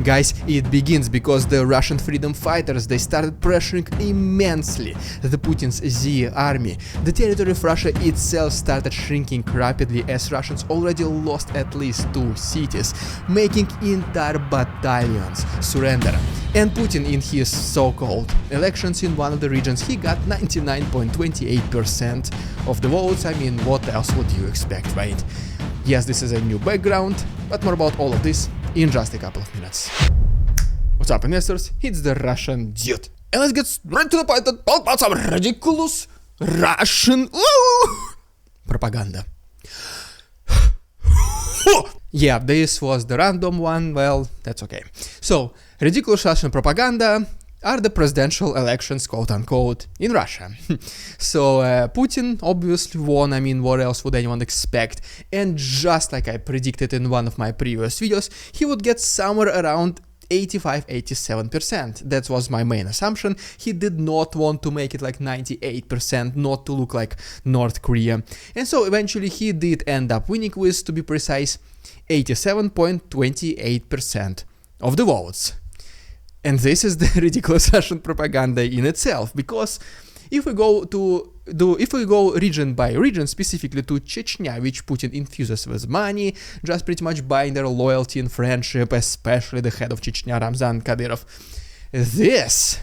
Guys, it begins because the Russian freedom fighters, they started pressuring immensely the Putin's Z army. The territory of Russia itself started shrinking rapidly as Russians already lost at least 2 cities, making entire battalions surrender. And Putin, in his so-called elections in one of the regions, he got 99.28% of the votes. I mean, what else would you expect, right? Yes, this is a new background, but more about all of this in just a couple of minutes. What's up, investors? It's the Russian dude. And let's get straight to the point and talk about some ridiculous Russian propaganda. Yeah, this was the random one, well, that's okay. So, ridiculous Russian propaganda are the presidential elections, quote-unquote, in Russia. So, Putin obviously won, I mean, what else would anyone expect? And just like I predicted in one of my previous videos, he would get somewhere around 85-87%. That was my main assumption. He did not want to make it like 98%, not to look like North Korea. And so eventually he did end up winning with, to be precise, 87.28% of the votes. And this is the ridiculous Russian propaganda in itself, because if we go region by region, specifically to Chechnya, which Putin infuses with money, just pretty much buying their loyalty and friendship, especially the head of Chechnya, Ramzan Kadyrov, this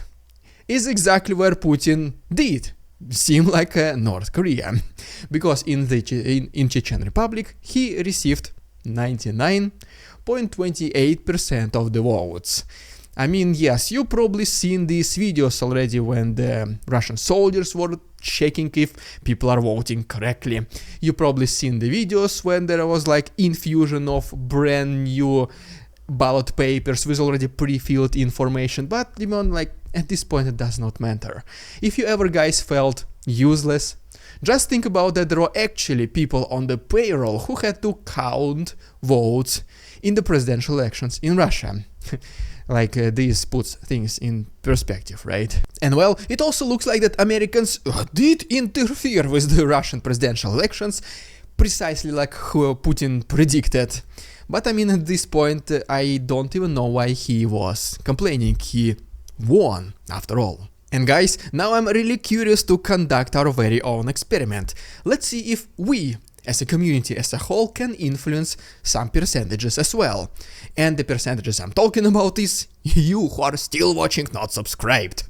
is exactly where Putin did seem like North Korea, because in Chechen Republic he received 99.28% of the votes. I mean, yes, you probably seen these videos already when the Russian soldiers were checking if people are voting correctly. You probably seen the videos when there was like infusion of brand new ballot papers with already pre-filled information, but you know, like at this point it does not matter. If you ever guys felt useless, just think about that there were actually people on the payroll who had to count votes in the presidential elections in Russia. Like this puts things in perspective, right? And well, it also looks like that Americans did interfere with the Russian presidential elections, precisely like Putin predicted. But I mean, at this point, I don't even know why he was complaining. He won, after all. And guys, now I'm really curious to conduct our very own experiment. Let's see if we, as a community as a whole, can influence some percentages as well. And the percentages I'm talking about is you who are still watching not subscribed.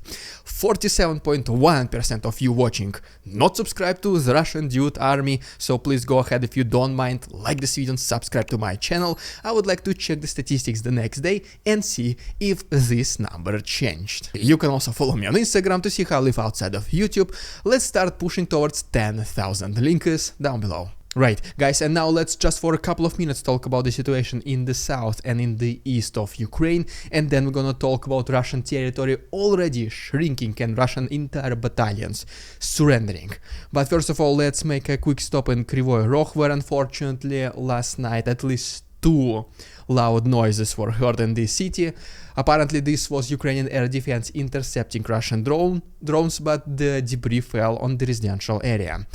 47.1% of you watching not subscribed to the Russian Dude Army, so please go ahead if you don't mind, like this video and subscribe to my channel. I would like to check the statistics the next day and see if this number changed. You can also follow me on Instagram to see how I live outside of YouTube. Let's start pushing towards 10,000. Link is down below. Right, guys, and now let's just for a couple of minutes talk about the situation in the south and in the east of Ukraine, and then we're gonna talk about Russian territory already shrinking and Russian entire battalions surrendering. But first of all, let's make a quick stop in Kryvyi Rog, where unfortunately last night at least 2 loud noises were heard in this city. Apparently this was Ukrainian air defense intercepting Russian drones, but the debris fell on the residential area.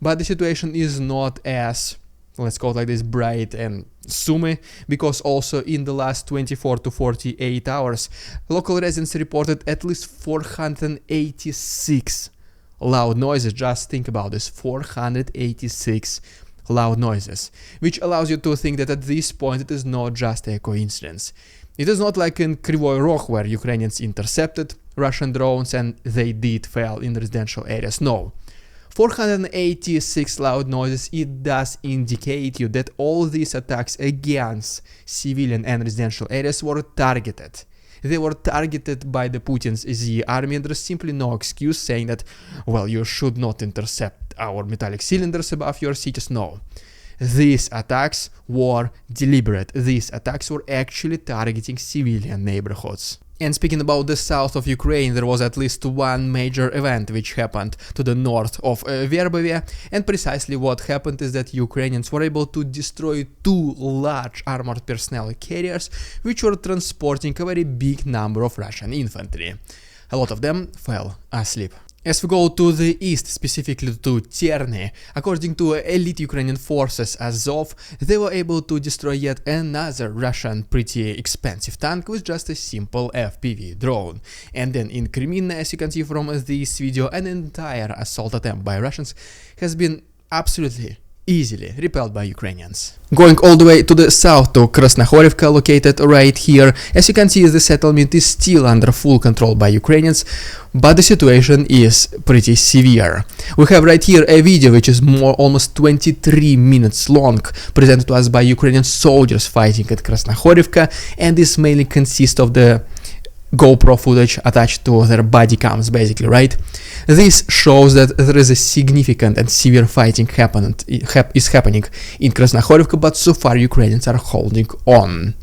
But the situation is not as, let's call it like this, bright and summy, because also in the last 24 to 48 hours, local residents reported at least 486 loud noises. Just think about this, 486 loud noises, which allows you to think that at this point it is not just a coincidence. It is not like in Kryvyi Rog where Ukrainians intercepted Russian drones and they did fail in residential areas. No. 486 loud noises, it does indicate you that all these attacks against civilian and residential areas were targeted. They were targeted by the Putin's Z army, and there's simply no excuse saying that, well, you should not intercept our metallic cylinders above your cities. No. These attacks were deliberate. These attacks were actually targeting civilian neighborhoods. And speaking about the south of Ukraine, there was at least one major event which happened to the north of Verbovie, and precisely what happened is that Ukrainians were able to destroy 2 large armored personnel carriers which were transporting a very big number of Russian infantry. A lot of them fell asleep. As we go to the east, specifically to Terny, according to elite Ukrainian forces Azov, they were able to destroy yet another Russian pretty expensive tank with just a simple FPV drone. And then in Crimea, as you can see from this video, an entire assault attempt by Russians has been absolutely easily repelled by Ukrainians. Going all the way to the south to Krasnohorivka, located right here, as you can see, the settlement is still under full control by Ukrainians, but the situation is pretty severe. We have right here a video which is almost 23 minutes long, presented to us by Ukrainian soldiers fighting at Krasnohorivka, and this mainly consists of the GoPro footage attached to their body cams, basically, right? This shows that there is a significant and severe fighting happening in Krasnohorivka, but so far Ukrainians are holding on.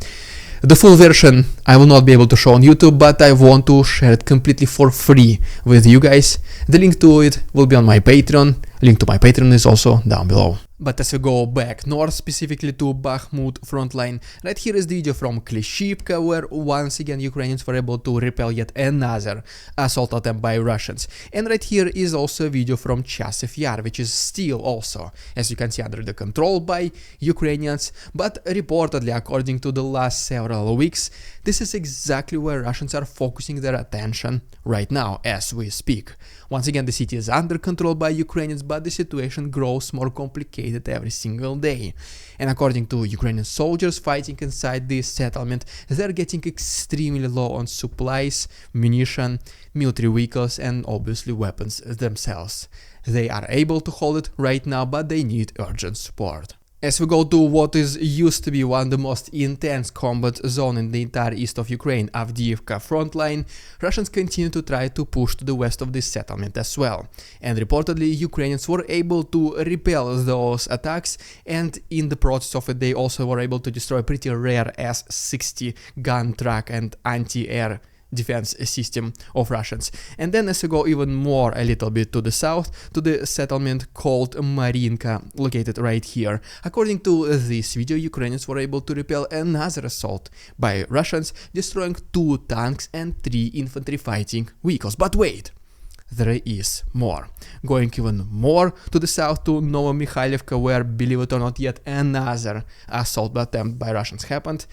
The full version I will not be able to show on YouTube, but I want to share it completely for free with you guys. The link to it will be on my Patreon. Link to my Patreon is also down below. But as we go back north, specifically to Bakhmut frontline, right here is the video from Klishivka, where once again Ukrainians were able to repel yet another assault attempt by Russians. And right here is also a video from Chasiv Yar, which is still also, as you can see, under the control by Ukrainians, but reportedly, according to the last several weeks, this is exactly where Russians are focusing their attention right now, as we speak. Once again, the city is under control by Ukrainians, but the situation grows more complicated every single day. And according to Ukrainian soldiers fighting inside this settlement, they're getting extremely low on supplies, munition, military vehicles, and obviously weapons themselves. They are able to hold it right now, but they need urgent support. As we go to what is used to be one of the most intense combat zone in the entire east of Ukraine, Avdiivka frontline, Russians continue to try to push to the west of this settlement as well. And reportedly, Ukrainians were able to repel those attacks, and in the process of it, they also were able to destroy a pretty rare S-60 gun truck and anti-air defense system of Russians. And then as we go even more a little bit to the south, to the settlement called Marinka, located right here. According to this video, Ukrainians were able to repel another assault by Russians, destroying 2 tanks and 3 infantry fighting vehicles. But wait! There is more. Going even more to the south to Novomikhailivka, where, believe it or not, yet another assault attempt by Russians happened,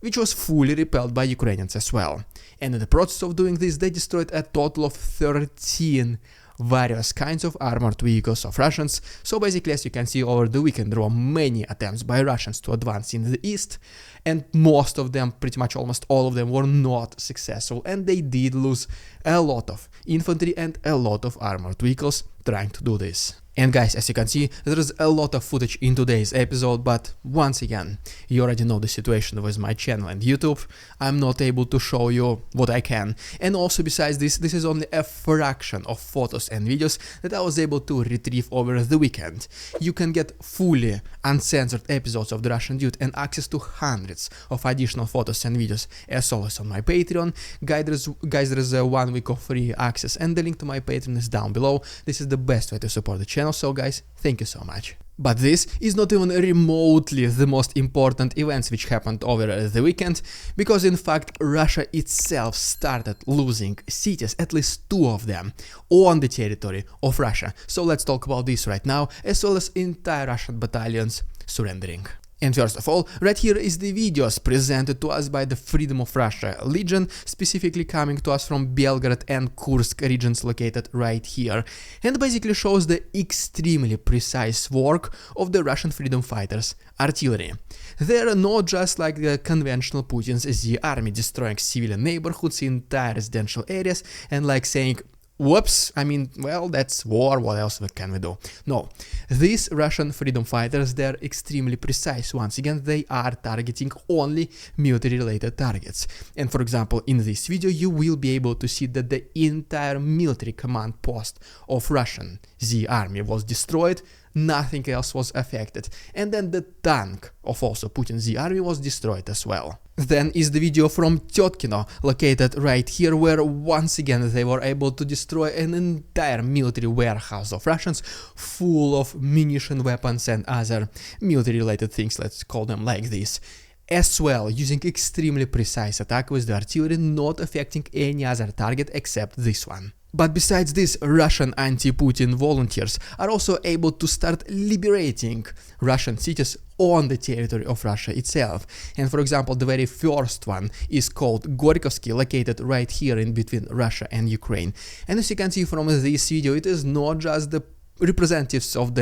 which was fully repelled by Ukrainians as well. And in the process of doing this, they destroyed a total of 13 various kinds of armored vehicles of Russians. So basically, as you can see, over the weekend there were many attempts by Russians to advance in the east, and most of them, pretty much almost all of them, were not successful, and they did lose a lot of infantry and a lot of armored vehicles trying to do this. And guys, as you can see, there is a lot of footage in today's episode, but once again, you already know the situation with my channel and YouTube. I'm not able to show you what I can. And also besides this, this is only a fraction of photos and videos that I was able to retrieve over the weekend. You can get fully uncensored episodes of The Russian Dude and access to hundreds of additional photos and videos as always on my Patreon. Guys, there is a 1 week of free access, and the link to my Patreon is down below. This is the best way to support the channel. So guys, thank you so much. But this is not even remotely the most important events which happened over the weekend, because in fact Russia itself started losing cities, at least 2 of them, on the territory of Russia. So let's talk about this right now, as well as entire Russian battalions surrendering. And first of all, right here is the videos presented to us by the Freedom of Russia Legion, specifically coming to us from Belgorod and Kursk regions located right here, and basically shows the extremely precise work of the Russian freedom fighters' artillery. They're not just like the conventional Putin's Z army, destroying civilian neighborhoods, entire residential areas, and like saying, whoops, I mean, well, that's war, what else can we do? No, these Russian freedom fighters, they're extremely precise. Once again, they are targeting only military-related targets. And for example, in this video, you will be able to see that the entire military command post of Russian Z army was destroyed, nothing else was affected. And then the tank of also Putin's Z army was destroyed as well. Then is the video from Tetkino, located right here, where once again they were able to destroy an entire military warehouse of Russians full of munition, weapons and other military related things, let's call them like this. As well, using extremely precise attack with the artillery, not affecting any other target except this one. But besides this, Russian anti-Putin volunteers are also able to start liberating Russian cities on the territory of Russia itself. And for example, the very first one is called Gorkovsky, located right here in between Russia and Ukraine. And as you can see from this video, it is not just the representatives of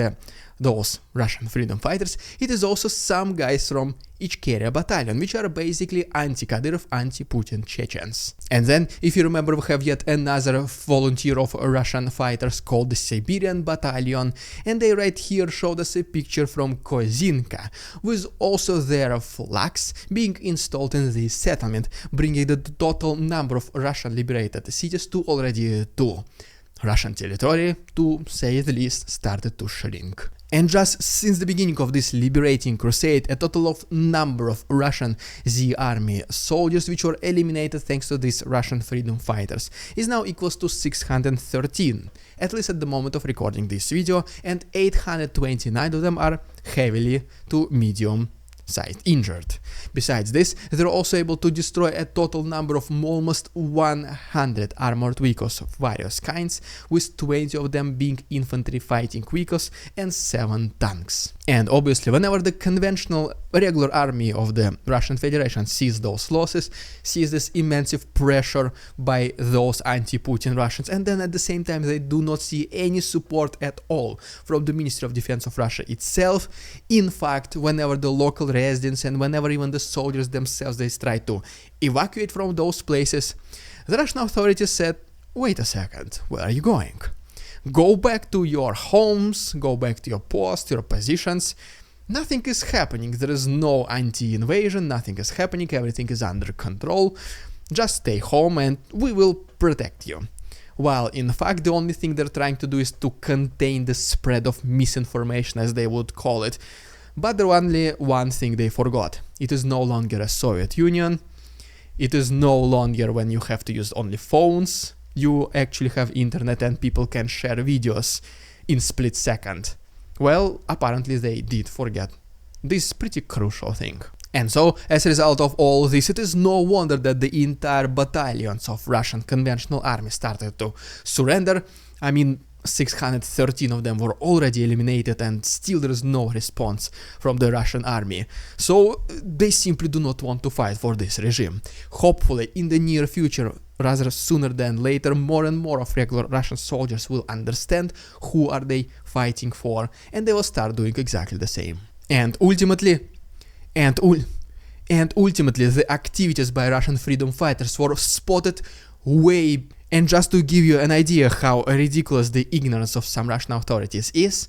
those Russian freedom fighters, it is also some guys from Ichkeria battalion, which are basically anti-Kadyrov, anti-Putin Chechens. And then, if you remember, we have yet another volunteer of Russian fighters called the Siberian battalion, and they right here showed us a picture from Kozinka, with also their flags being installed in this settlement, bringing the total number of Russian liberated cities to already 2. Russian territory, to say the least, started to shrink. And just since the beginning of this liberating crusade, a total of number of Russian Z army soldiers which were eliminated thanks to these Russian freedom fighters is now equals to 613, at least at the moment of recording this video, and 829 of them are heavily to medium side injured. Besides this, they're also able to destroy a total number of almost 100 armored vehicles of various kinds, with 20 of them being infantry fighting vehicles and 7 tanks. And obviously, whenever the conventional regular army of the Russian Federation sees those losses, sees this immense pressure by those anti-Putin Russians, and then at the same time they do not see any support at all from the Ministry of Defense of Russia itself. In fact, whenever the local residents and whenever even the soldiers themselves they try to evacuate from those places, the Russian authorities said, wait a second, where are you going? Go back to your homes, go back to your posts, your positions. Nothing is happening, there is no anti-invasion, nothing is happening, everything is under control. Just stay home and we will protect you. While in fact the only thing they're trying to do is to contain the spread of misinformation, as they would call it. But there only one thing they forgot. It is no longer a Soviet Union. It is no longer when you have to use only phones. You actually have internet and people can share videos in split second. Well, apparently they did forget this pretty crucial thing. And so, as a result of all this, it is no wonder that the entire battalions of Russian conventional army started to surrender. I mean, 613 of them were already eliminated and still there is no response from the Russian army. So they simply do not want to fight for this regime. Hopefully in the near future, rather sooner than later, more and more of regular Russian soldiers will understand who are they fighting for, and they will start doing exactly the same. And ultimately, the activities by Russian freedom fighters were spotted way. And just to give you an idea how ridiculous the ignorance of some Russian authorities is,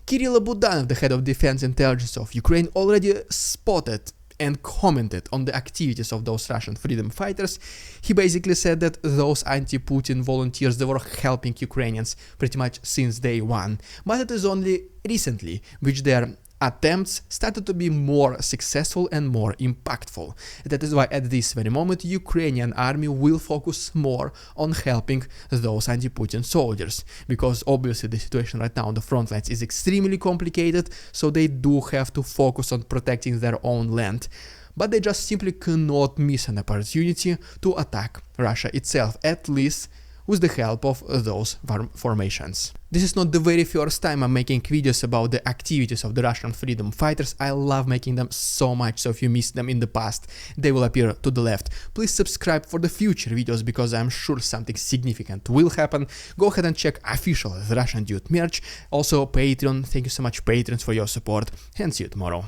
Kirill Budanov, the head of defense intelligence of Ukraine, already spotted and commented on the activities of those Russian freedom fighters. He basically said that those anti-Putin volunteers, they were helping Ukrainians pretty much since day one. But it is only recently which their attempts started to be more successful and more impactful. That is why at this very moment Ukrainian army will focus more on helping those anti-Putin soldiers, because obviously the situation right now on the front lines is extremely complicated, so they do have to focus on protecting their own land. But they just simply cannot miss an opportunity to attack Russia itself, at least with the help of those formations. This is not the very first time I'm making videos about the activities of the Russian freedom fighters. I love making them so much, so if you missed them in the past, they will appear to the left. Please subscribe for the future videos, because I'm sure something significant will happen. Go ahead and check official Russian Dude merch. Also Patreon, thank you so much Patrons for your support, and see you tomorrow.